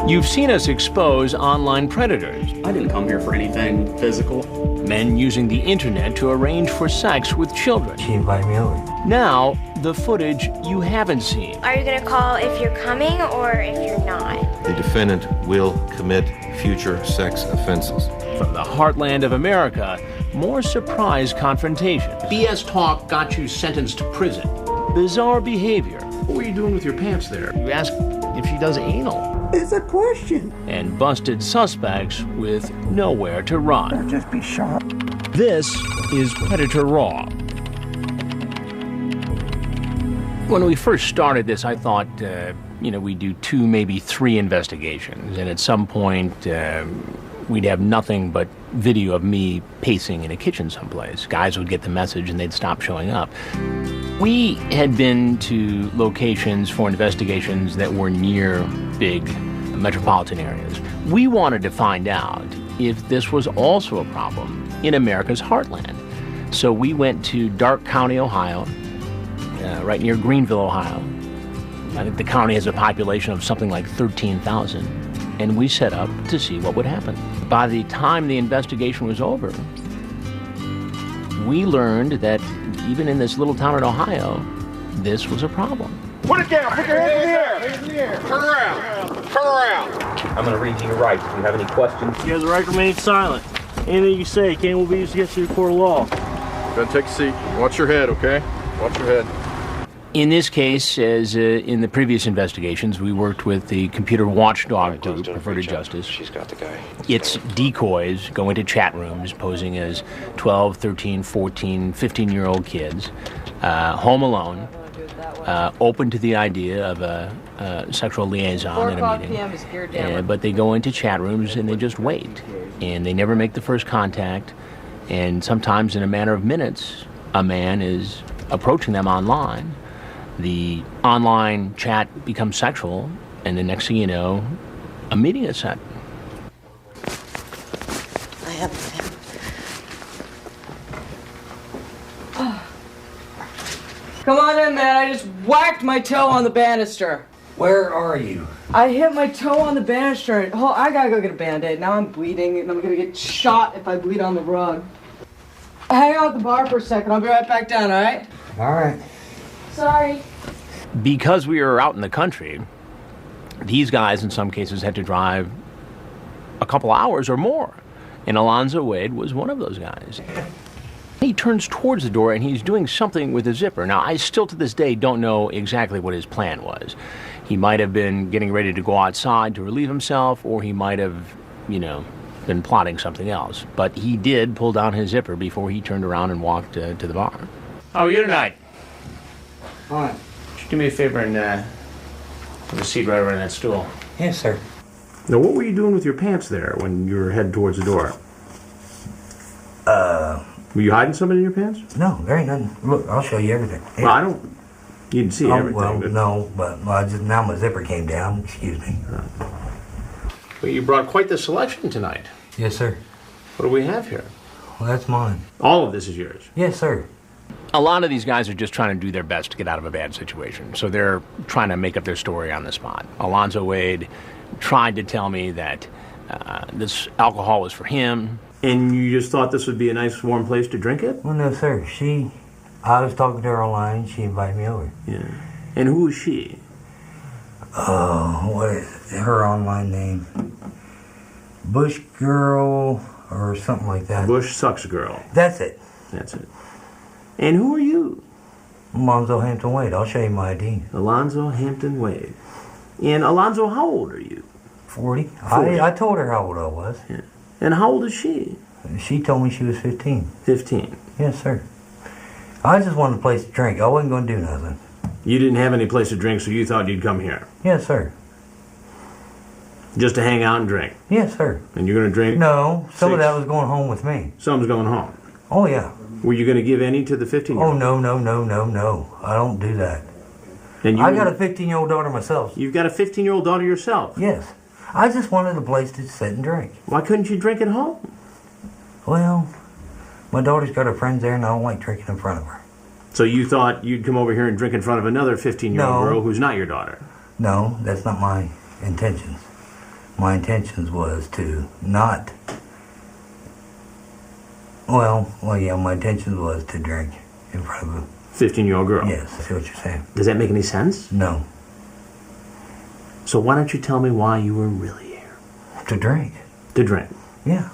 You've seen us expose online predators. I didn't come here for anything physical. Men using the internet to arrange for sex with children. She invited me over. Now, the footage you haven't seen. Are you going to call if you're coming or if you're not? The defendant will commit future sex offenses. From the heartland of America, more surprise confrontations. BS talk got you sentenced to prison. Bizarre behavior. What were you doing with your pants there? You ask if she does anal. It's a question. And busted suspects with nowhere to run. I'll just be shot. This is Predator Raw. When we first started this, I thought, we'd do 2, maybe 3 investigations. And at some point, we'd have nothing but video of me pacing in a kitchen someplace. Guys would get the message and they'd stop showing up. We had been to locations for investigations that were near big metropolitan areas. We wanted to find out if this was also a problem in America's heartland. So we went to Darke County, Ohio, right near Greenville, Ohio. I think the county has a population of something like 13,000. And we set up to see what would happen. By the time the investigation was over, we learned that even in this little town in Ohio, this was a problem. Put it down! Put your hands in the air! Turn around! Turn around! I'm going to read to your rights. If you have any questions, you have the right to remain silent. Anything you say will be used against you in court of law. Go ahead, take a seat. Watch your head, okay? Watch your head. In this case, as in the previous investigations, we worked with the computer watchdog group, Perverted Justice. She's got the guy. Its decoys go into chat rooms posing as 12, 13, 14, 15-year-old kids, home alone, open to the idea of a sexual liaison at a meeting. But they go into chat rooms and they just wait. And they never make the first contact. And sometimes in a matter of minutes, a man is approaching them online. The online chat becomes sexual, and the next thing you know, a meeting is set. I have Come on in, man. I just whacked my toe on the banister. Where are you? I hit my toe on the banister. Oh, I gotta go get a Band-Aid. Now I'm bleeding, and I'm gonna get shot if I bleed on the rug. Hang out at the bar for a second. I'll be right back down, all right? All right. Sorry. Because we were out in the country, these guys in some cases had to drive a couple hours or more. And Alonzo Wade was one of those guys. He turns towards the door and he's doing something with the zipper. Now, I still to this day don't know exactly what his plan was. He might have been getting ready to go outside to relieve himself, or he might have, been plotting something else. But he did pull down his zipper before he turned around and walked to the bar. How are you tonight? Fine. Do me a favor and have a seat right over in that stool. Yes, sir. Now, what were you doing with your pants there when you were headed towards the door? Were you hiding something in your pants? No, there ain't nothing. Look, I'll show you everything. Well, I don't... You didn't see everything. Well, no, but now my zipper came down. Excuse me. Well, you brought quite the selection tonight. Yes, sir. What do we have here? Well, that's mine. All of this is yours? Yes, sir. A lot of these guys are just trying to do their best to get out of a bad situation, so they're trying to make up their story on the spot. Alonzo Wade tried to tell me that this alcohol was for him. And you just thought this would be a nice, warm place to drink it? Well, no, sir. I was talking to her online, she invited me over. Yeah. And who is she? What is her online name? Bush Girl or something like that. Bush Sucks Girl. That's it. That's it. And who are you? Alonzo Hampton Wade. I'll show you my ID. Alonzo Hampton Wade. And Alonzo, how old are you? 40. I told her how old I was. Yeah. And how old is she? She told me she was 15. 15? Yes, sir. I just wanted a place to drink. I wasn't going to do nothing. You didn't have any place to drink, so you thought you'd come here? Yes, sir. Just to hang out and drink? Yes, sir. And you're going to drink? No, some of that was going home with me. Some's going home? Oh, yeah. Were you going to give any to the 15-year-old? Oh, no. I don't do that. I got a 15-year-old daughter myself. You've got a 15-year-old daughter yourself? Yes. I just wanted a place to sit and drink. Why couldn't you drink at home? Well, my daughter's got her friends there, and I don't like drinking in front of her. So you thought you'd come over here and drink in front of another 15-year-old girl who's not your daughter? No, that's not my intentions. my intentions was to not. Well, yeah, my intentions was to drink in front of a 15-year-old girl? Yes, I see what you're saying. Does that make any sense? No. So why don't you tell me why you were really here? To drink. To drink? Yeah.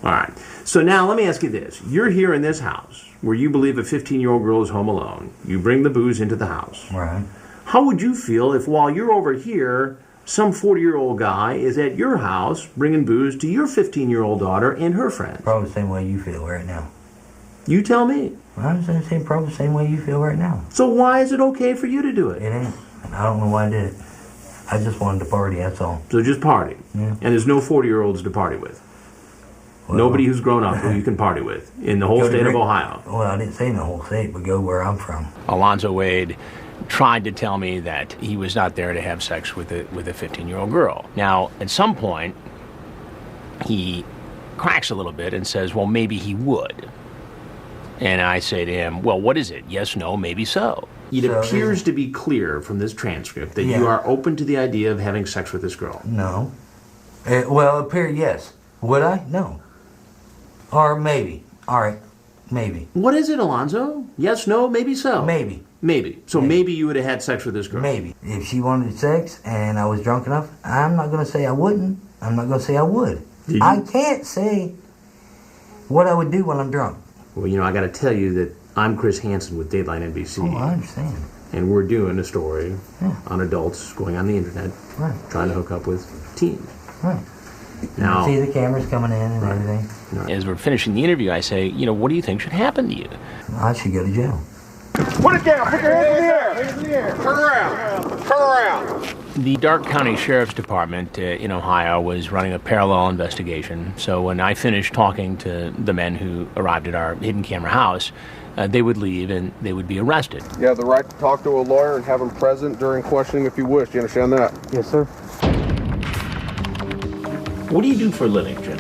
All right. So now let me ask you this. You're here in this house where you believe a 15-year-old girl is home alone. You bring the booze into the house. Right. How would you feel if while you're over here, some 40-year-old guy is at your house bringing booze to your 15-year-old daughter and her friends? Probably the same way you feel right now. You tell me. I'm saying probably the same way you feel right now. So why is it okay for you to do it? It ain't. I don't know why I did it. I just wanted to party, that's all. So just party. Yeah. And there's no 40-year-olds to party with. Well, nobody who's grown up who you can party with in the whole state of Ohio. Well, I didn't say in the whole state, but go where I'm from. Alonzo Wade tried to tell me that he was not there to have sex with a 15-year-old girl. Now, at some point, he cracks a little bit and says, well, maybe he would. And I say to him, well, what is it? Yes, no, maybe so. It appears to be clear from this transcript that you are open to the idea of having sex with this girl. No. Well, appear yes. Would I? No. Or maybe. All right. Maybe. What is it, Alonzo? Yes, no, maybe so. Maybe. Maybe. So maybe you would have had sex with this girl. Maybe. If she wanted sex and I was drunk enough, I'm not going to say I wouldn't. I'm not going to say I would. I can't say what I would do when I'm drunk. Well, you know, I got to tell you that I'm Chris Hansen with Dateline NBC. Oh, I understand. And we're doing a story on adults going on the internet, trying to hook up with teens. Right. Now, you see the cameras coming in and everything. As we're finishing the interview, I say, you know, what do you think should happen to you? I should go to jail. Put it down. Put your hands in the air. Turn around. Turn around. The Darke County Sheriff's Department in Ohio was running a parallel investigation. So when I finished talking to the men who arrived at our hidden camera house, they would leave and they would be arrested. You have the right to talk to a lawyer and have him present during questioning if you wish. Do you understand that? Yes, sir. What do you do for a living, Jim?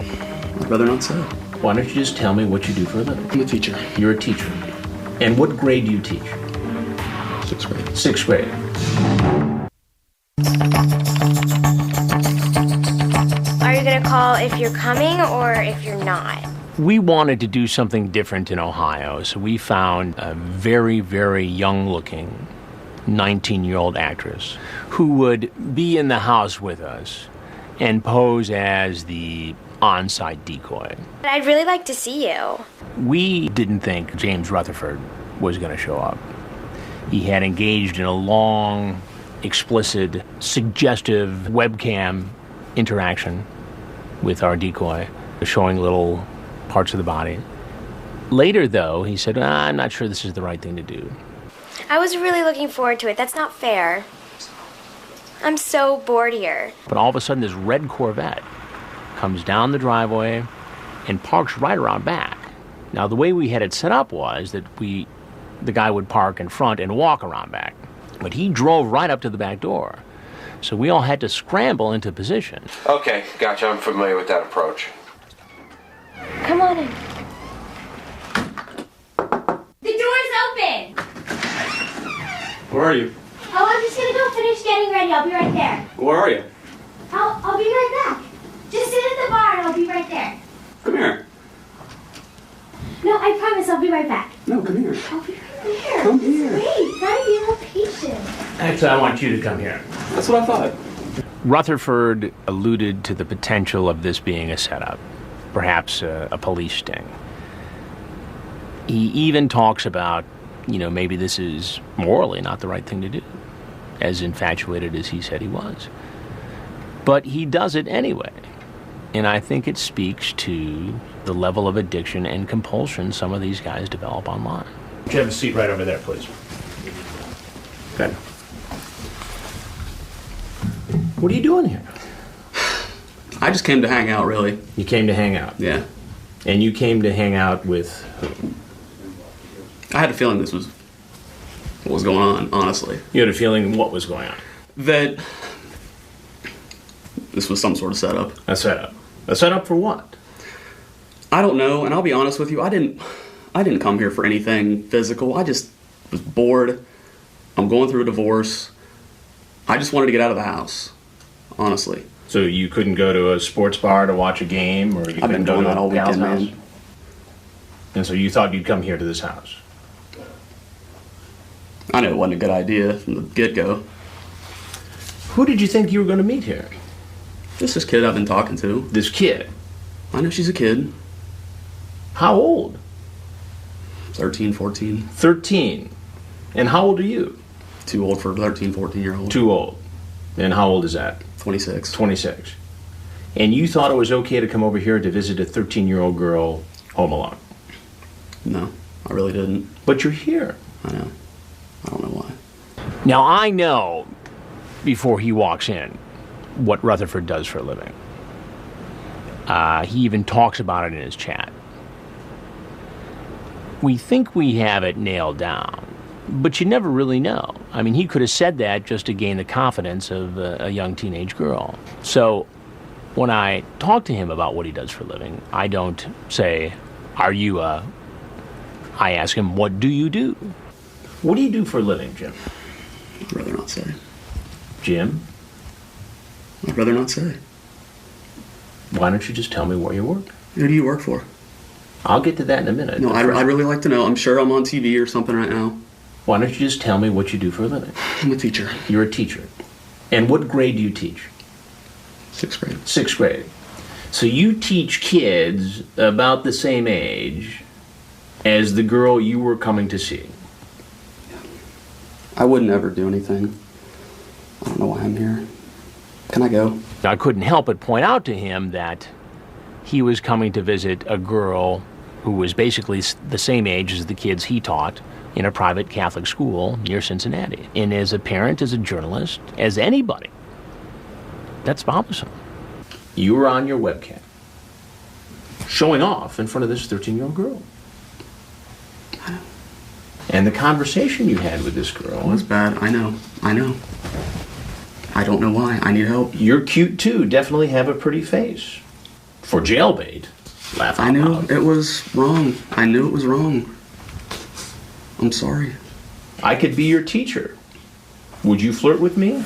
Rather not so. Why don't you just tell me what you do for a living? I'm a teacher. You're a teacher. And what grade do you teach? 6th grade. 6th grade. Are you going to call if you're coming or if you're not? We wanted to do something different in Ohio, so we found a very, very young-looking 19-year-old actress who would be in the house with us and pose as the on-site decoy. I'd really like to see you. We didn't think James Rutherford was going to show up. He had engaged in a long, explicit, suggestive webcam interaction with our decoy, showing little parts of the body. Later, though, he said, I'm not sure this is the right thing to do. I was really looking forward to it. That's not fair. I'm so bored here. But all of a sudden, this red Corvette comes down the driveway and parks right around back. Now, the way we had it set up was that the guy would park in front and walk around back. But he drove right up to the back door. So we all had to scramble into position. Okay, gotcha. I'm familiar with that approach. Come on in. The door's open! Where are you? Oh, I'm just gonna go finish getting ready. I'll be right there. Where are you? I'll be right back. Just sit at the bar and I'll be right there. Come here. No, I promise I'll be right back. No, come here. I'll be right there. Come here. Wait, gotta be a little patient. Actually, I want you to come here. That's what I thought. Rutherford alluded to the potential of this being a setup, perhaps a police sting. He even talks about, maybe this is morally not the right thing to do, as infatuated as he said he was. But he does it anyway. And I think it speaks to the level of addiction and compulsion some of these guys develop online. Would you have a seat right over there, please? Good. What are you doing here? I just came to hang out, really. You came to hang out? Yeah. And you came to hang out with who? I had a feeling this was what was going on, honestly. You had a feeling what was going on? That this was some sort of setup. A setup? A setup for what? I don't know, and I'll be honest with you, I didn't come here for anything physical. I just was bored. I'm going through a divorce. I just wanted to get out of the house, honestly. So you couldn't go to a sports bar to watch a game, or you I've couldn't been go doing to that all a gal's weekend, house? man. And so you thought you'd come here to this house? I knew it wasn't a good idea from the get-go. Who did you think you were going to meet here? Just this kid I've been talking to. This kid. I know she's a kid. How old? 13, 14. 13. And how old are you? Too old for 13, 14-year-old. Too old. And how old is that? 26. 26. And you thought it was okay to come over here to visit a 13-year-old girl home alone? No, I really didn't. But you're here. I know. I don't know why. Now, I know, before he walks in, what Rutherford does for a living. He even talks about it in his chat. We think we have it nailed down, but you never really know. I mean, he could have said that just to gain the confidence of a young teenage girl. So when I talk to him about what he does for a living, I don't say, are you a... I ask him, what do you do? What do you do for a living, Jim? I'd rather not say. Jim? I'd rather not say. Why don't you just tell me where you work? Who do you work for? I'll get to that in a minute. No, I'd really like to know. I'm sure I'm on TV or something right now. Why don't you just tell me what you do for a living? I'm a teacher. You're a teacher. And what grade do you teach? 6th grade. 6th grade. So you teach kids about the same age as the girl you were coming to see. I wouldn't ever do anything. I don't know why I'm here. Can I go? I couldn't help but point out to him that he was coming to visit a girl who was basically the same age as the kids he taught in a private Catholic school near Cincinnati. And as a parent, as a journalist, as anybody, that's bothersome. You were on your webcam, showing off in front of this 13-year-old girl. And the conversation you had with this girl... It was bad. I know. I don't know why. I need help. You're cute, too. Definitely have a pretty face. For jailbait. Laugh out I knew loud. it was wrong. I knew it was wrong. I'm sorry. I could be your teacher. Would you flirt with me?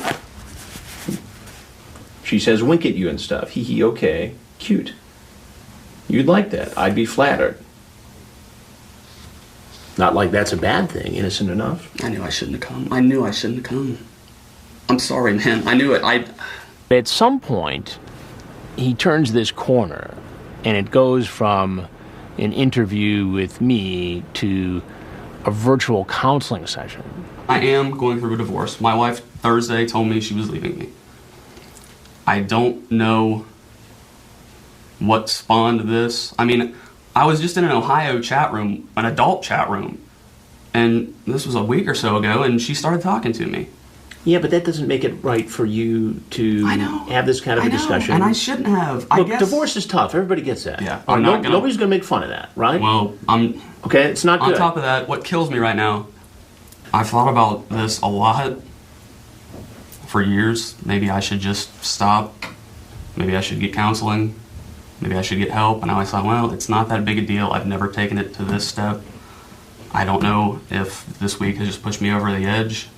She says wink at you and stuff. Hee hee, okay. Cute. You'd like that. I'd be flattered. Not like that's a bad thing. Innocent enough. I knew I shouldn't have come. I knew I shouldn't have come. I'm sorry, man. I knew it. At some point, he turns this corner, and it goes from an interview with me to a virtual counseling session. I am going through a divorce. My wife Thursday told me she was leaving me. I don't know what spawned this. I mean, I was just in an Ohio chat room, an adult chat room, and this was a week or so ago, and she started talking to me. Yeah, but that doesn't make it right for you to have this kind of a discussion. And I shouldn't have. Look, divorce is tough. Everybody gets that. Yeah, I'm not gonna... Nobody's going to make fun of that, right? Well, okay, it's not good. On top of that, what kills me right now, I've thought about this a lot for years. Maybe I should just stop. Maybe I should get counseling. Maybe I should get help. And I thought, well, it's not that big a deal. I've never taken it to this step. I don't know if this week has just pushed me over the edge.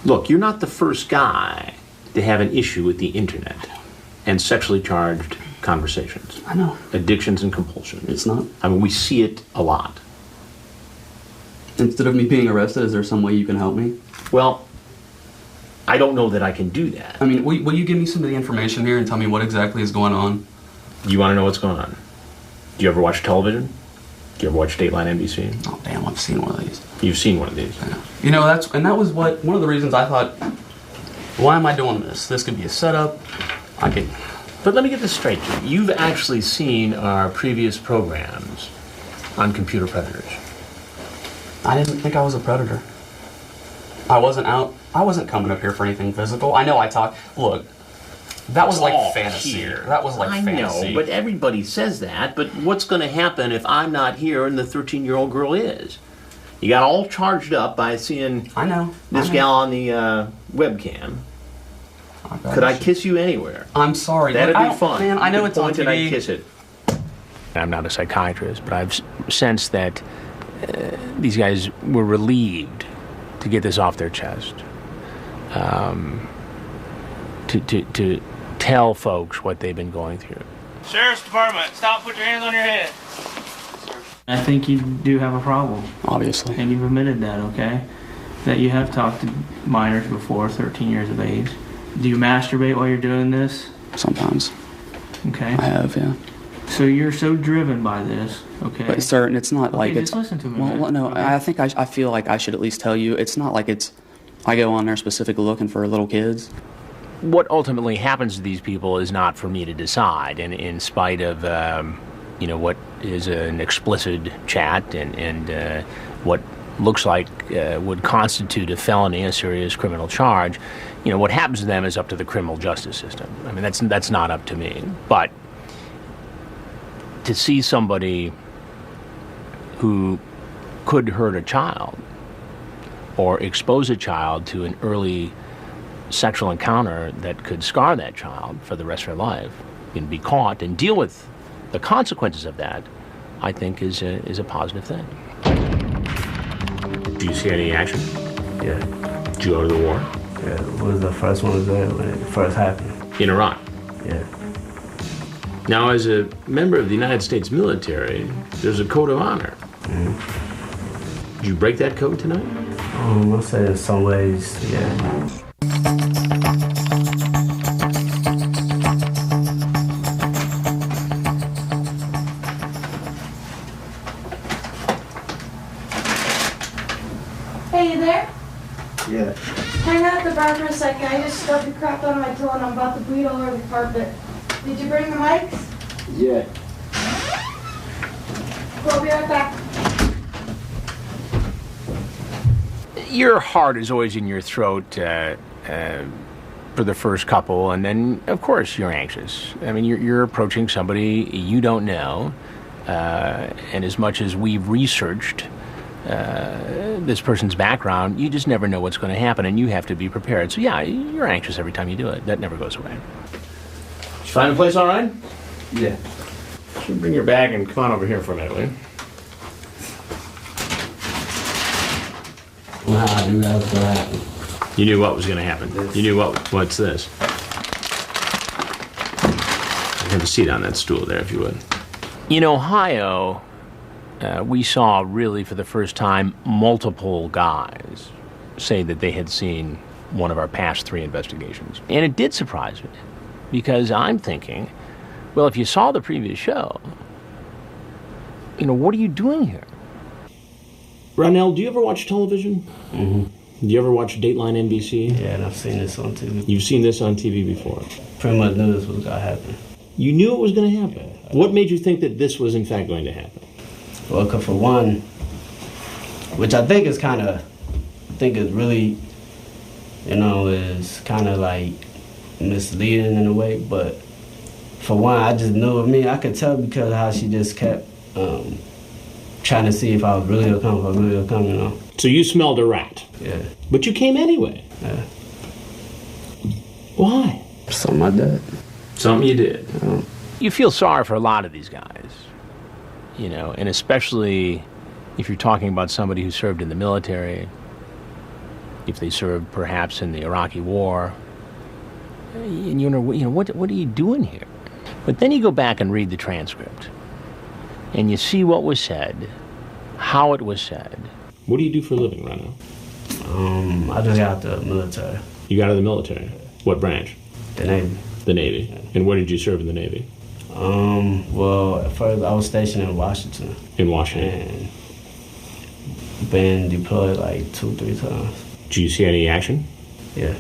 Look, you're not the first guy to have an issue with the internet and sexually charged conversations. I know. Addictions and compulsions. It's not. I mean, we see it a lot. Instead of me being arrested, is there some way you can help me? Well, I don't know that I can do that. I mean, will you give me some of the information here and tell me what exactly is going on? You want to know what's going on? Do you ever watch television? Do you ever watch Dateline NBC? Oh, damn, I've seen one of these. You've seen one of these. Yeah. You know, that was one of the reasons I thought, why am I doing this? This could be a setup. But let me get this straight, Jim. You've actually seen our previous programs on computer predators. I didn't think I was a predator. I wasn't coming up here for anything physical. I know I talk. Look, that was like fantasy. Here. That was like fantasy. I know, but everybody says that. But what's going to happen if I'm not here and the 13-year-old girl is? You got all charged up by seeing this gal on the webcam. Could I kiss you anywhere? I'm sorry. That'd be fun. Man, I know it's on TV. And I'd kiss it. I'm not a psychiatrist, but I've sensed that these guys were relieved to get this off their chest. To tell folks what they've been going through. Sheriff's Department, stop, put your hands on your head. I think you do have a problem. Obviously. And you've admitted that, okay? That you have talked to minors before, 13 years of age. Do you masturbate while you're doing this? Sometimes. Okay. I have, yeah. So you're so driven by this, okay? But sir, it's not okay, like just it's... listen to me. Well, no, okay? I think I feel like I should at least tell you, it's not like it's... I go on there specifically looking for little kids. What ultimately happens to these people is not for me to decide, and in spite of what is an explicit chat and what looks like would constitute a felony, a serious criminal charge, what happens to them is up to the criminal justice system. I mean, that's not up to me. But to see somebody who could hurt a child or expose a child to an early sexual encounter that could scar that child for the rest of their life and be caught and deal with the consequences of that, I think is a positive thing. Do you see any action? Yeah. Did you go to the war? Yeah, was the first one there when it first happened. In Iraq? Yeah. Now, as a member of the United States military, there's a code of honor. Mm-hmm. Did you break that code tonight? I'll say in some ways, yeah. Hey, you there? Yeah. Hang out at the bar for a second. I just stuffed the crap out of my toe and I'm about to bleed all over the carpet. Did you bring the mics? Yeah. I'll be right back. Your heart is always in your throat for the first couple, and then, of course, you're anxious. I mean, you're approaching somebody you don't know, and as much as we've researched this person's background, you just never know what's going to happen, and you have to be prepared. So, yeah, you're anxious every time you do it. That never goes away. Did you find the place all right? Yeah. Should bring your bag and come on over here for a minute, will you? Well, I knew that was going to happen. You knew what was going to happen. You knew what's this? Have a seat on that stool there, if you would. In Ohio, we saw really for the first time multiple guys say that they had seen one of our past 3 investigations. And it did surprise me, because I'm thinking, well, if you saw the previous show, what are you doing here? Ronell, do you ever watch television? Mm-hmm. Do you ever watch Dateline NBC? Yeah, and I've seen this on TV. You've seen this on TV before? Pretty much knew this was going to happen. You knew it was going to happen? Yeah, what made you think that this was in fact going to happen? Well, because for one, which I think is really, is kind of like misleading in a way, but for one, I just knew of me. I could tell because of how she just kept trying to see if I was really going to come, So you smelled a rat? Yeah. But you came anyway? Yeah. Why? Something I did. Something you did? You feel sorry for a lot of these guys, and especially if you're talking about somebody who served in the military, if they served perhaps in the Iraqi war, and what are you doing here? But then you go back and read the transcript, and you see what was said, how it was said. What do you do for a living, Rano? I just got out the military. You got out of the military? What branch? The Navy. The Navy. Yeah. And where did you serve in the Navy? Well, at first I was stationed in Washington. In Washington? And been deployed like 2-3 times. Did you see any action? Yeah.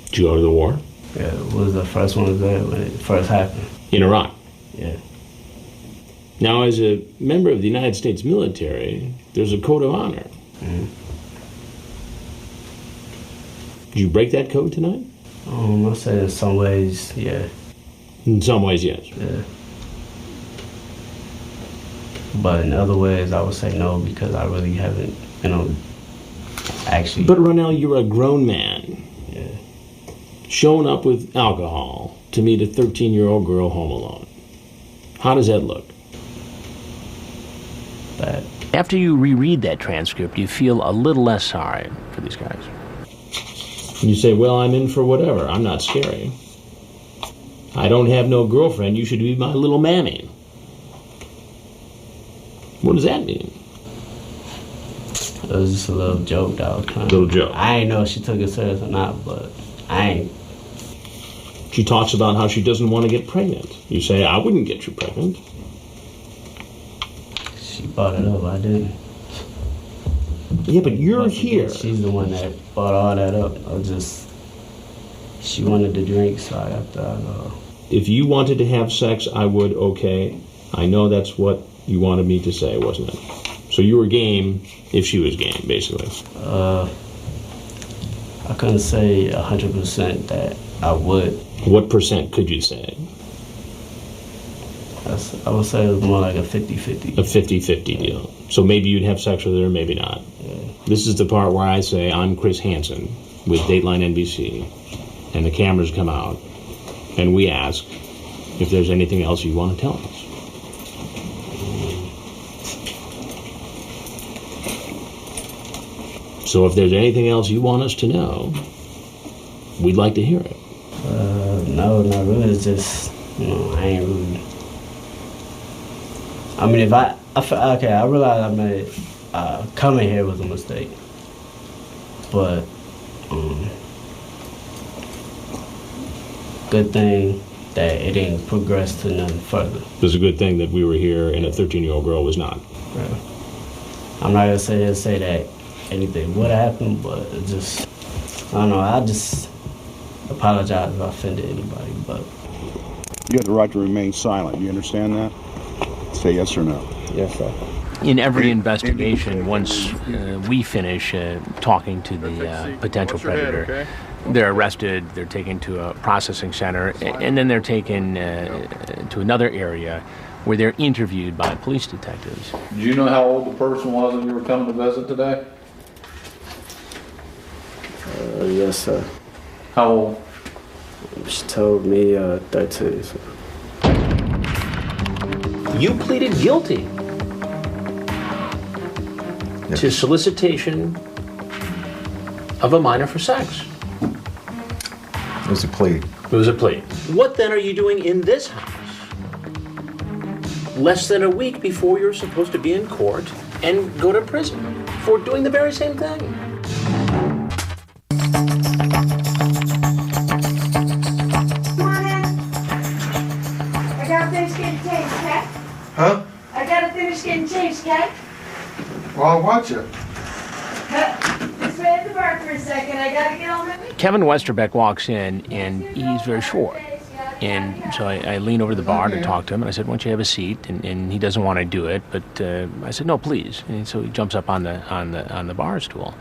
Did you go to the war? Yeah, it was the first one there when it first happened. In Iraq? Yeah. Now, as a member of the United States military, there's a code of honor. Mm-hmm. Did you break that code tonight? I'll say in some ways, yeah. In some ways, yes. Yeah. But in other ways, I would say no, because I really haven't, actually. But Ronell, you're a grown man. Yeah. Showing up with alcohol to meet a 13-year-old girl home alone. How does that look? Bad. After you reread that transcript, you feel a little less sorry for these guys. You say, well, I'm in for whatever. I'm not scary. I don't have no girlfriend. You should be my little mammy. What does that mean? It was just a little joke that I was trying. Little joke. I ain't know if she took it serious or not, but I ain't. She talks about how she doesn't want to get pregnant. You say, I wouldn't get you pregnant. She brought it up, I didn't. Yeah, but you're here. She's the one that brought all that up. She wanted to drink, so I got that. If you wanted to have sex, I would, okay. I know that's what you wanted me to say, wasn't it? So you were game if she was game, basically. I couldn't say 100% that I would. What percent could you say? I would say it was more like a 50-50. A 50-50 deal. So maybe you'd have sex with her, maybe not. Yeah. This is the part where I say, I'm Chris Hansen with Dateline NBC, and the cameras come out, and we ask if there's anything else you want to tell us. So if there's anything else you want us to know, we'd like to hear it. No, not really. It's just, I ain't really. I mean, I realize I made coming here was a mistake, but good thing that it didn't progress to nothing further. It was a good thing that we were here and a 13-year-old girl was not. Right. I'm not gonna say that anything would happen, but it just, I don't know. I just apologize if I offended anybody, but You have the right to remain silent. You understand that? Say yes or no. yes, sir. In every investigation, once we finish talking to the potential predator, they're arrested, they're taken to a processing center, and then they're taken to another area where they're interviewed by police detectives. Do you know how old the person was that you were coming to visit today? Yes, sir. How old? She told me 13. So. You pleaded guilty to solicitation of a minor for sex. It was a plea. It was a plea. What then are you doing in this house? Less than a week before you're supposed to be in court and go to prison for doing the very same thing. I gotta finish getting changed, okay? Huh? I gotta finish getting changed, okay? Well, I'll watch it. Just wait at the bar for a second. I gotta get on my way. Kevin Westerbeck walks in, and he's very short. And so I lean over to the bar to talk to him, and I said, why don't you have a seat? And he doesn't want to do it, but I said, no, please. And so he jumps up on the bar stool.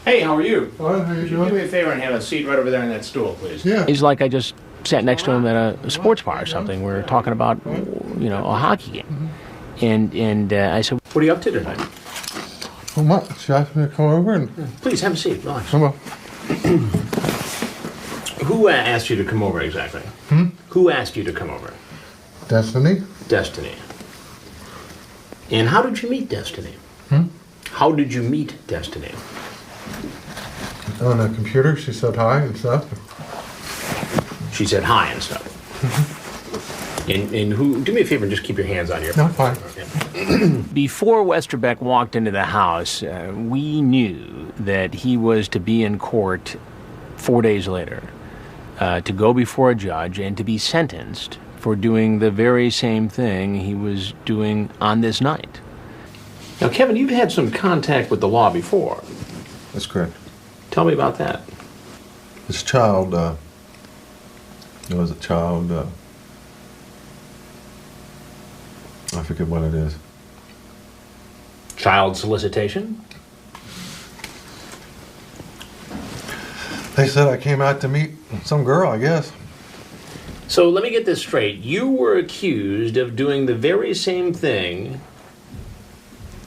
Hey, how are you? How are you doing? Do me a favor and have a seat right over there on that stool, please. Yeah. He's like I just sat next to him at a sports bar or something. We're talking about, a hockey game. And I said, what are you up to tonight? Well, what? She asked me to come over and... Please, have a seat. Relax. Come on. Who asked you to come over exactly? Who asked you to come over? Destiny? Destiny. And how did you meet Destiny? How did you meet Destiny? On the computer, she said hi and stuff. She said hi and stuff. And who? Do me a favor and just keep your hands on your. No, fine. Before Westerbeck walked into the house, we knew that he was to be in court 4 days later, to go before a judge and to be sentenced for doing the very same thing he was doing on this night. Now, Kevin, you've had some contact with the law before. That's correct. Tell me about that. This child, there was a child, I forget what it is. Child solicitation? They said I came out to meet some girl, I guess. So let me get this straight. You were accused of doing the very same thing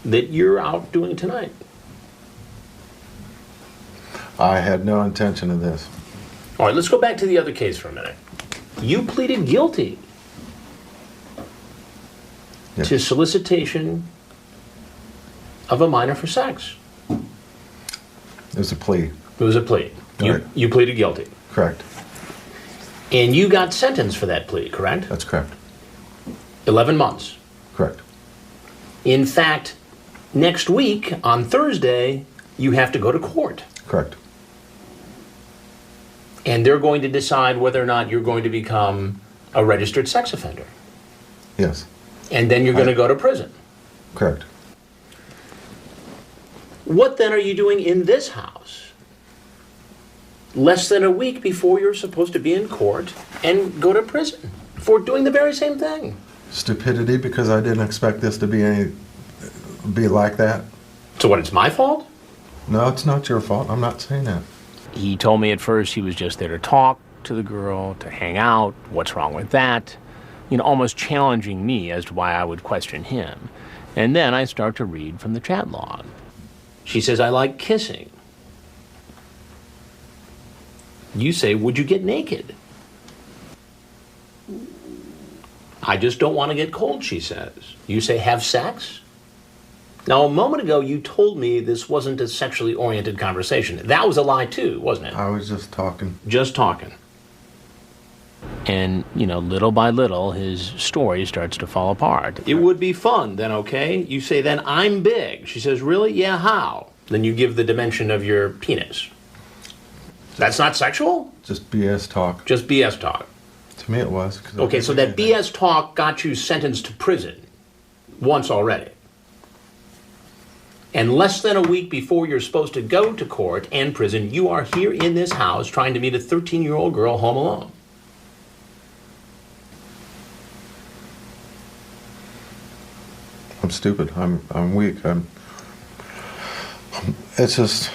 that you're out doing tonight. I had no intention of this. All right, let's go back to the other case for a minute. You pleaded guilty to solicitation of a minor for sex. It was a plea. It was a plea. You pleaded guilty. Correct. And you got sentenced for that plea, correct? That's correct. 11 months. Correct. In fact, next week, on Thursday, you have to go to court. Correct. And they're going to decide whether or not you're going to become a registered sex offender. Yes. And then you're going to go to prison. Correct. What then are you doing in this house? Less than a week before you're supposed to be in court and go to prison for doing the very same thing. Stupidity, because I didn't expect this to be like that. So what, it's my fault? No, it's not your fault. I'm not saying that. He told me at first he was just there to talk to the girl, to hang out. What's wrong with that? You know, almost challenging me as to why I would question him. And then I start to read from the chat log. She says, I like kissing. You say, would you get naked? I just don't want to get cold, she says. You say, have sex? Now, a moment ago, you told me this wasn't a sexually oriented conversation. That was a lie, too, wasn't it? I was just talking. Just talking. And, you know, little by little, his story starts to fall apart. It would be fun, then, okay? You say, then I'm big. She says, really? Yeah, how? Then you give the dimension of your penis. That's not sexual? Just BS talk. Just BS talk. To me it was. Okay, so that BS talk got you sentenced to prison once already. And less than a week before you're supposed to go to court and prison, you are here in this house trying to meet a 13-year-old girl home alone. I'm stupid. I'm weak. It's just,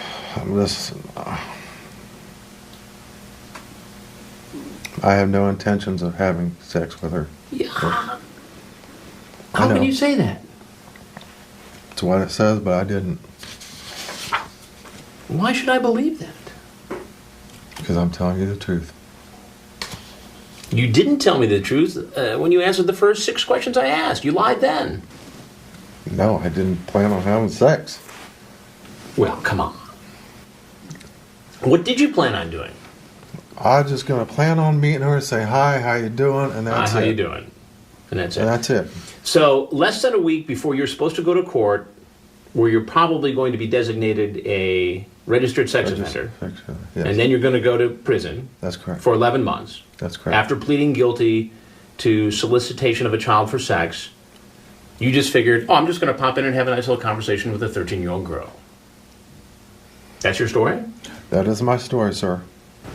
I have no intentions of having sex with her. Yeah. How can you say that? It's what it says, but I didn't. Why should I believe that? Because I'm telling you the truth. You didn't tell me the truth when you answered the first 6 questions I asked. You lied then. No, I didn't plan on having sex. Well, come on. What did you plan on doing? I was just going to plan on meeting her and say, hi, how you doing? And that's it. Hi, how you doing? And that's it. And that's it. So less than a week before you're supposed to go to court, where you're probably going to be designated a registered sex offender, yes. And then you're going to go to prison. That's correct. For 11 months. That's correct. After pleading guilty to solicitation of a child for sex, you just figured, I'm just going to pop in and have a nice little conversation with a 13-year-old girl. That's your story? That is my story, sir.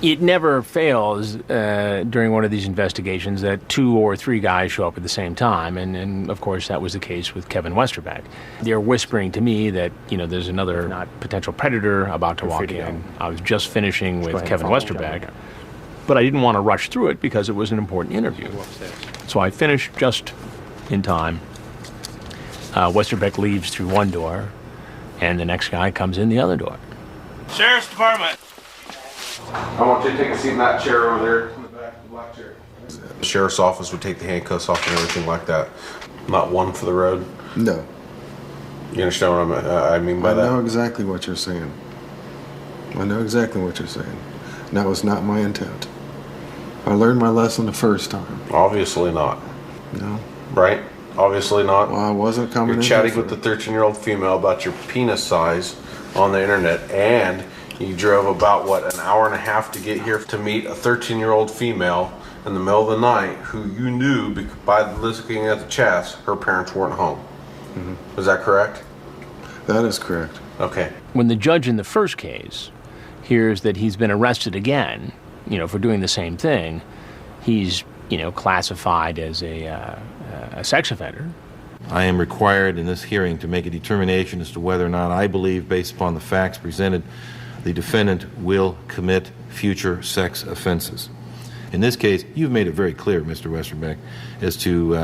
It never fails during one of these investigations that 2 or 3 guys show up at the same time, and of course that was the case with Kevin Westerbeck. They're whispering to me that, you know, there's another potential predator about to walk in. I was just finishing with Kevin Westerbeck, but I didn't want to rush through it because it was an important interview. So I finished just in time. Westerbeck leaves through one door, and the next guy comes in the other door. Sheriff's Department. I want you to take a seat in that chair over there. In the back of the black chair. The sheriff's office would take the handcuffs off and everything like that. Not one for the road? No. You understand what I mean by that? I know exactly what you're saying. I know exactly what you're saying. And that was not my intent. I learned my lesson the first time. Obviously not. No. Right? Obviously not. Well, I wasn't coming in. You're chatting with the 13-year-old female about your penis size on the internet, and you drove about, what, an hour and a half to get here to meet a 13-year-old female in the middle of the night who you knew by looking at the chats her parents weren't home. Mm-hmm. Is that correct? That is correct. Okay. When the judge in the first case hears that he's been arrested again, you know, for doing the same thing, he's, you know, classified as a sex offender. I am required in this hearing to make a determination as to whether or not I believe, based upon the facts presented, the defendant will commit future sex offenses. In this case, you've made it very clear, Mr. Westerbeck, as to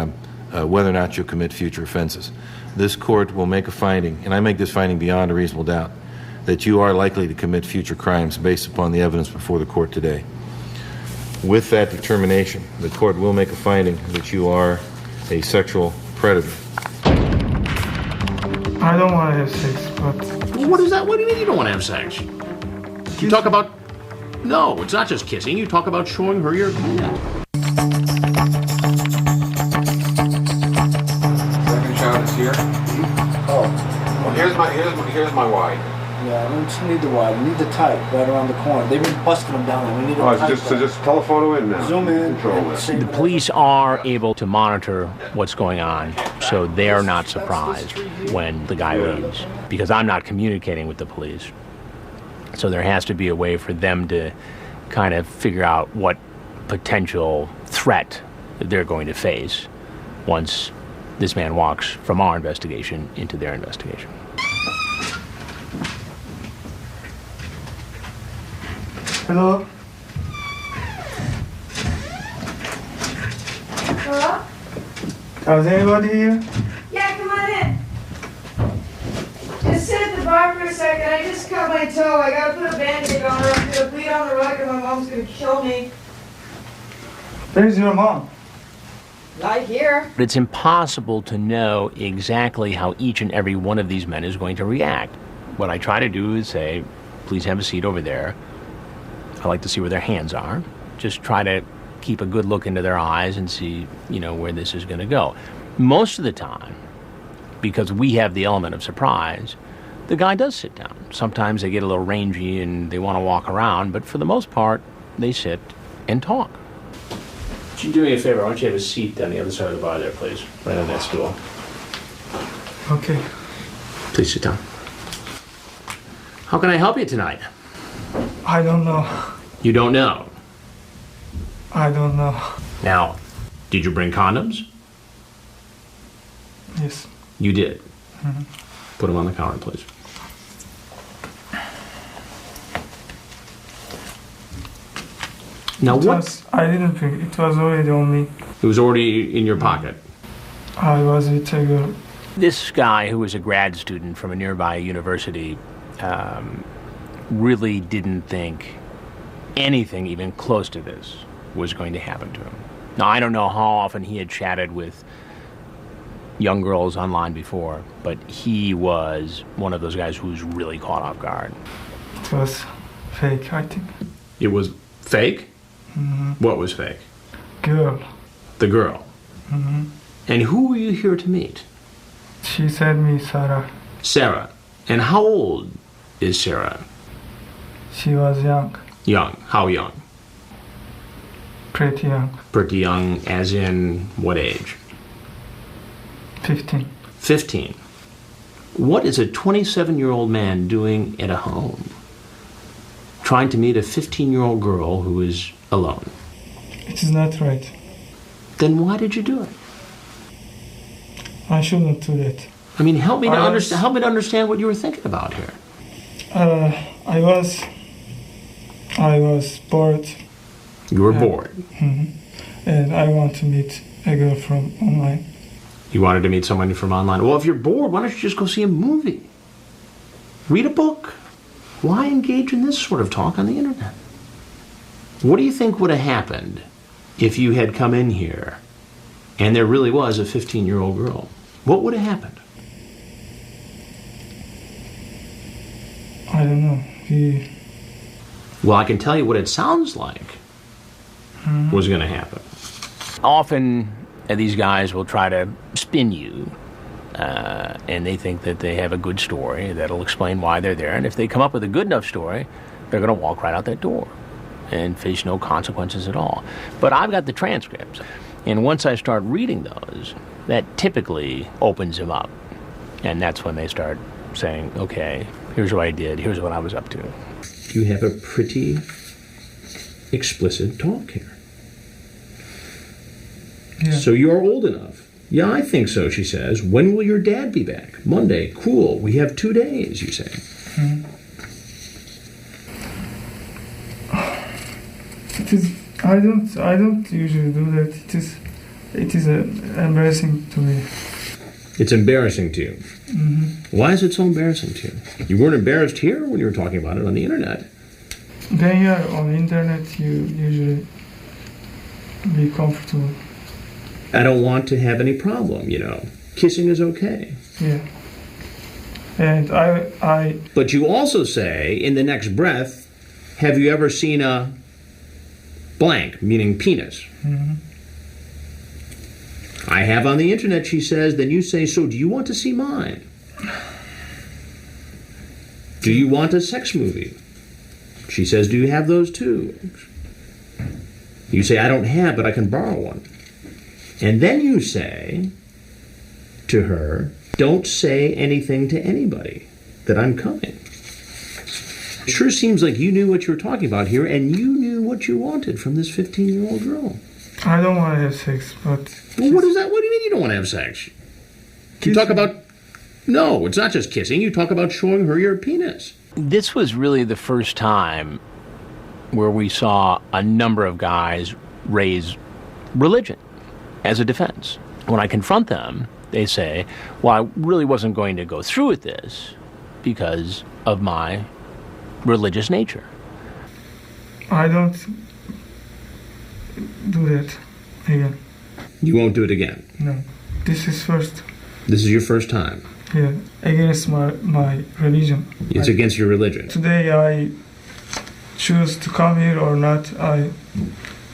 whether or not you'll commit future offenses. This court will make a finding, and I make this finding beyond a reasonable doubt, that you are likely to commit future crimes based upon the evidence before the court today. With that determination, the court will make a finding that you are a sexual predator. I don't want to have sex, but... What is that? What do you mean you don't want to have sex? You talk about No, it's not just kissing. You talk about showing her your hand. Second shot is here. Oh. Well, here's my wide. Yeah, we just need the wide. We need the tight right around the corner. They've been busting them down there. We need a tight. Just telephoto in now. Zoom in. Control this. The police are able to monitor what's going on, so they're not surprised when the guy leaves, because I'm not communicating with the police. So there has to be a way for them to kind of figure out what potential threat they're going to face once this man walks from our investigation into their investigation. Hello? Hello? Is anybody here? Yeah, come on in. Just sit at the bar for a second. I just cut my toe. I gotta put a band-aid on her. I'm gonna bleed on the rug and my mom's gonna kill me. Where's your mom? Right here. But it's impossible to know exactly how each and every one of these men is going to react. What I try to do is say, please have a seat over there. I like to see where their hands are. Just try to keep a good look into their eyes and see, where this is going to go. Most of the time, because we have the element of surprise, the guy does sit down. Sometimes they get a little rangy and they want to walk around, but for the most part, they sit and talk. Would you do me a favor? Why don't you have a seat on the other side of the bar there, please? Right on that stool. Okay. Please sit down. How can I help you tonight? I don't know. You don't know? I don't know. Now, did you bring condoms? Yes. You did? Mm-hmm. Put them on the counter, please. Now what? I didn't pick. It was already on me. It was already in your pocket. I was with a girl. This guy, who was a grad student from a nearby university, really didn't think anything even close to this was going to happen to him. Now, I don't know how often he had chatted with young girls online before, but he was one of those guys who was really caught off guard. It was fake, I think. It was fake? Mm-hmm. What was fake? Girl. The girl. Mm-hmm. And who were you here to meet? She said me Sarah. Sarah. And how old is Sarah? She was young. Young. How young? Pretty young. Pretty young as in what age? 15. 15. What is a 27-year-old man doing at a home trying to meet a 15-year-old girl who is alone? It is not right. Then why did you do it? I shouldn't do that. I mean, help me to understand what you were thinking about here. I was bored. You were bored? Mm-hmm. And I want to meet a girl from online. You wanted to meet someone from online? Well, if you're bored, why don't you just go see a movie? Read a book. Why engage in this sort of talk on the internet? What do you think would have happened if you had come in here and there really was a 15-year-old girl? What would have happened? I don't know. Well, I can tell you what it sounds like was going to happen. Often, these guys will try to spin you, and they think that they have a good story that'll explain why they're there. And if they come up with a good enough story, they're going to walk right out that door and face no consequences at all. But I've got the transcripts, and once I start reading those, that typically opens them up. And that's when they start saying, okay, here's what I did, here's what I was up to. You have a pretty explicit talk here. Yeah. So you're old enough. Yeah, I think so, she says. When will your dad be back? Monday. Cool. We have 2 days, you say. Mm-hmm. It is. I don't usually do that. It is embarrassing to me. It's embarrassing to you. Mm-hmm. Why is it so embarrassing to you? You weren't embarrassed here when you were talking about it on the internet. When you're on the internet, you usually be comfortable. I don't want to have any problem, Kissing is okay. Yeah. And I. But you also say, in the next breath, have you ever seen a blank, meaning penis? Mm-hmm. I have on the internet, she says. Then you say, so do you want to see mine? Do you want a sex movie? She says, do you have those too? You say, I don't have, but I can borrow one. And then you say to her, don't say anything to anybody that I'm coming. It sure seems like you knew what you were talking about here, and you knew what you wanted from this 15-year-old girl. I don't want to have sex, but... Well, what is that? What do you mean you don't want to have sex? You talk about... No, it's not just kissing. You talk about showing her your penis. This was really the first time where we saw a number of guys raise religion as a defense. When I confront them, they say, well, I really wasn't going to go through with this because of my religious nature. I don't do that again. You won't do it again? No. This is first. This is your first time? Yeah, against my religion. It's against your religion? Today I choose to come here or not.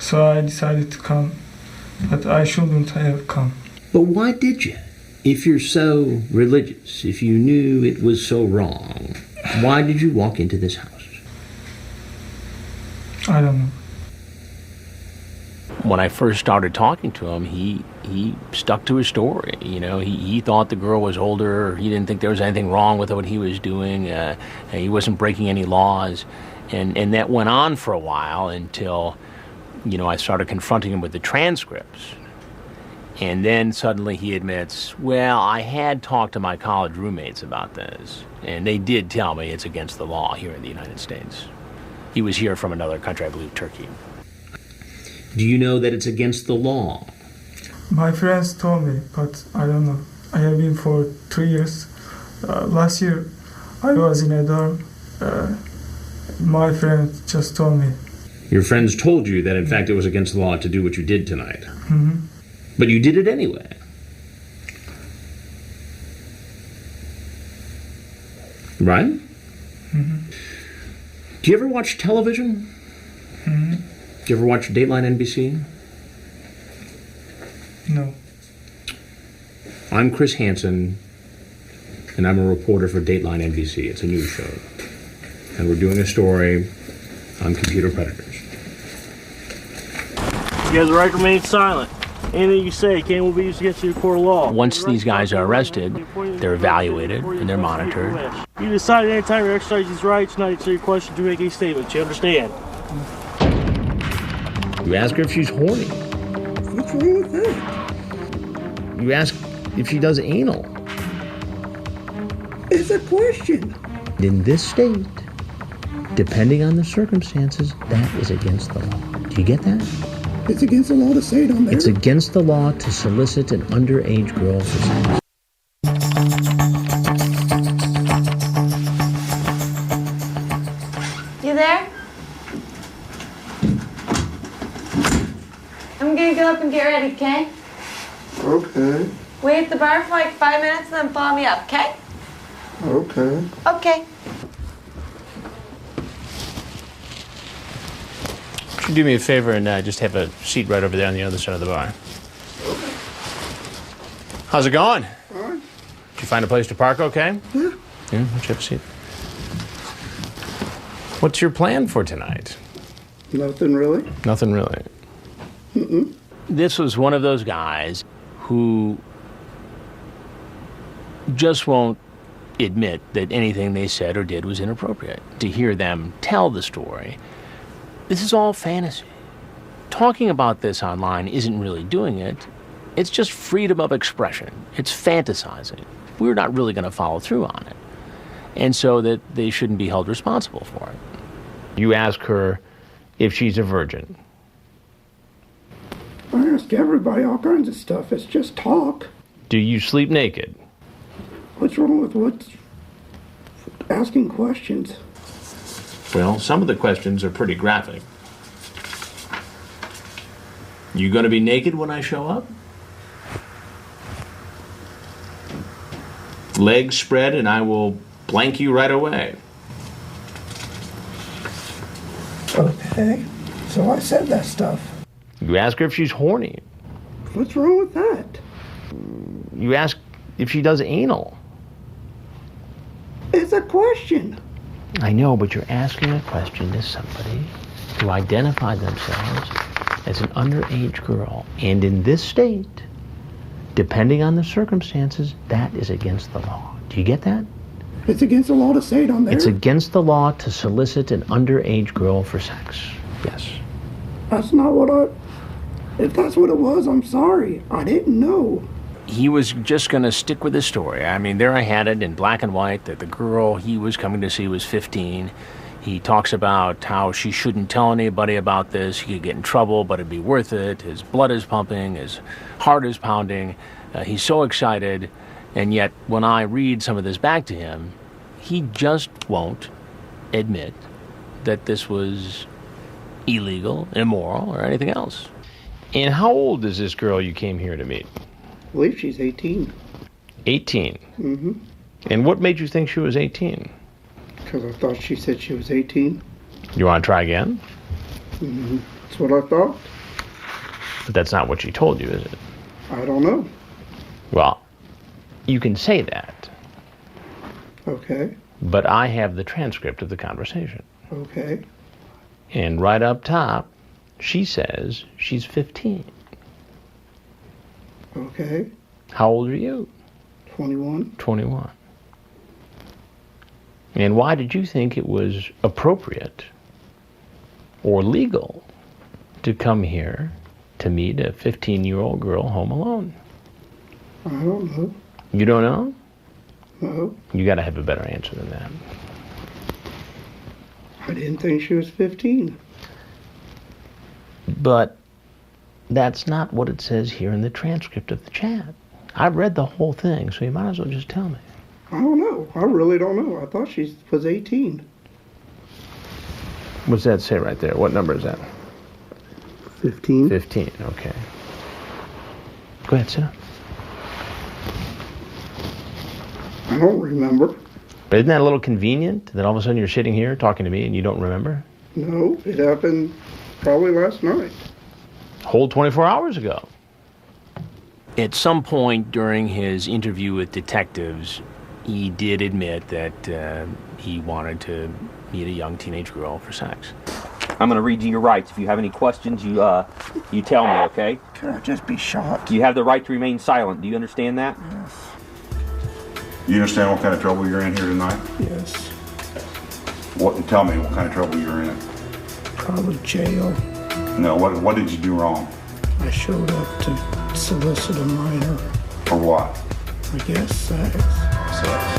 So I decided to come, but I shouldn't have come. But why did you? If you're so religious, if you knew it was so wrong, why did you walk into this house? I don't know. When I first started talking to him, he stuck to his story. You know, he thought the girl was older. He didn't think there was anything wrong with what he was doing. He wasn't breaking any laws. And that went on for a while until, you know, I started confronting him with the transcripts. And then suddenly he admits, well, I had talked to my college roommates about this, and they did tell me it's against the law here in the United States. He was here from another country, I believe Turkey. Do you know that it's against the law? My friends told me, but I don't know. I have been for 3 years. Last year, I was in a dorm. My friend just told me. Your friends told you that, in fact, it was against the law to do what you did tonight. Mm-hmm. But you did it anyway. Right? Mm-hmm. Do you ever watch television? Mm-hmm. Do you ever watch Dateline NBC? No. I'm Chris Hansen, and I'm a reporter for Dateline NBC. It's a news show. And we're doing a story on computer predators. You guys right remain silent. Anything you say can't be used against you in court of law. Once these guys are arrested, they're evaluated and they're monitored. You decide at any time to exercise these rights, not answer your question to make any statements. You understand? You ask her if she's horny. What's wrong with that? You ask if she does anal. It's a question. In this state, depending on the circumstances, that is against the law. Do you get that? It's against the law to say it on there. It's against the law to solicit an underage girl for sex. You there? I'm gonna go up and get ready, okay? Okay. Wait at the bar for like 5 minutes and then follow me up, okay? Okay. Okay. Could you do me a favor and just have a seat right over there on the other side of the bar? How's it going? All right. Did you find a place to park okay? Yeah. Yeah, why don't you have a seat? What's your plan for tonight? Nothing really. Nothing really. Mm-mm. This was one of those guys who just won't admit that anything they said or did was inappropriate. To hear them tell the story, this is all fantasy. Talking about this online isn't really doing it. It's just freedom of expression. It's fantasizing. We're not really going to follow through on it. And so that they shouldn't be held responsible for it. You ask her if she's a virgin. I ask everybody all kinds of stuff. It's just talk. Do you sleep naked? What's wrong with asking questions? Well, some of the questions are pretty graphic. You gonna be naked when I show up? Legs spread and I will blank you right away. Okay, so I said that stuff. You ask her if she's horny. What's wrong with that? You ask if she does anal. It's a question. I know, but you're asking a question to somebody who identified themselves as an underage girl. And in this state, depending on the circumstances, that is against the law. Do you get that? It's against the law to say it on there? It's against the law to solicit an underage girl for sex. Yes. That's not what I... If that's what it was, I'm sorry. I didn't know. He was just going to stick with his story. I mean, there I had it in black and white that the girl he was coming to see was 15. He talks about how she shouldn't tell anybody about this. He could get in trouble, but it'd be worth it. His blood is pumping. His heart is pounding. He's so excited. And yet, when I read some of this back to him, he just won't admit that this was illegal, immoral, or anything else. And how old is this girl you came here to meet? I believe she's 18. 18? Mm-hmm. And what made you think she was 18? Because I thought she said she was 18. You want to try again? Mm-hmm. That's what I thought. But that's not what she told you, is it? I don't know. Well, you can say that. Okay. But I have the transcript of the conversation. Okay. And right up top, she says she's 15. Okay. How old are you? 21. 21. And why did you think it was appropriate or legal to come here to meet a 15-year-old girl home alone? I don't know. You don't know? No. You got to have a better answer than that. I didn't think she was 15. But that's not what it says here in the transcript of the chat. I've read the whole thing, so you might as well just tell me. I don't know. I really don't know. I thought she was 18. What's that say right there? What number is that? 15. 15, okay. Go ahead, sit down. I don't remember. Isn't that a little convenient that all of a sudden you're sitting here talking to me and you don't remember? No, it happened probably last night. Whole 24 hours ago. At some point during his interview with detectives, he did admit that he wanted to meet a young teenage girl for sex. I'm going to read you your rights. If you have any questions, you tell me, okay? Can I just be shot? You have the right to remain silent. Do you understand that? Yes. You understand what kind of trouble you're in here tonight? Yes. Tell me what kind of trouble you're in. Probably jail. No, what did you do wrong? I showed up to solicit a minor. For what? I guess sex. Sex.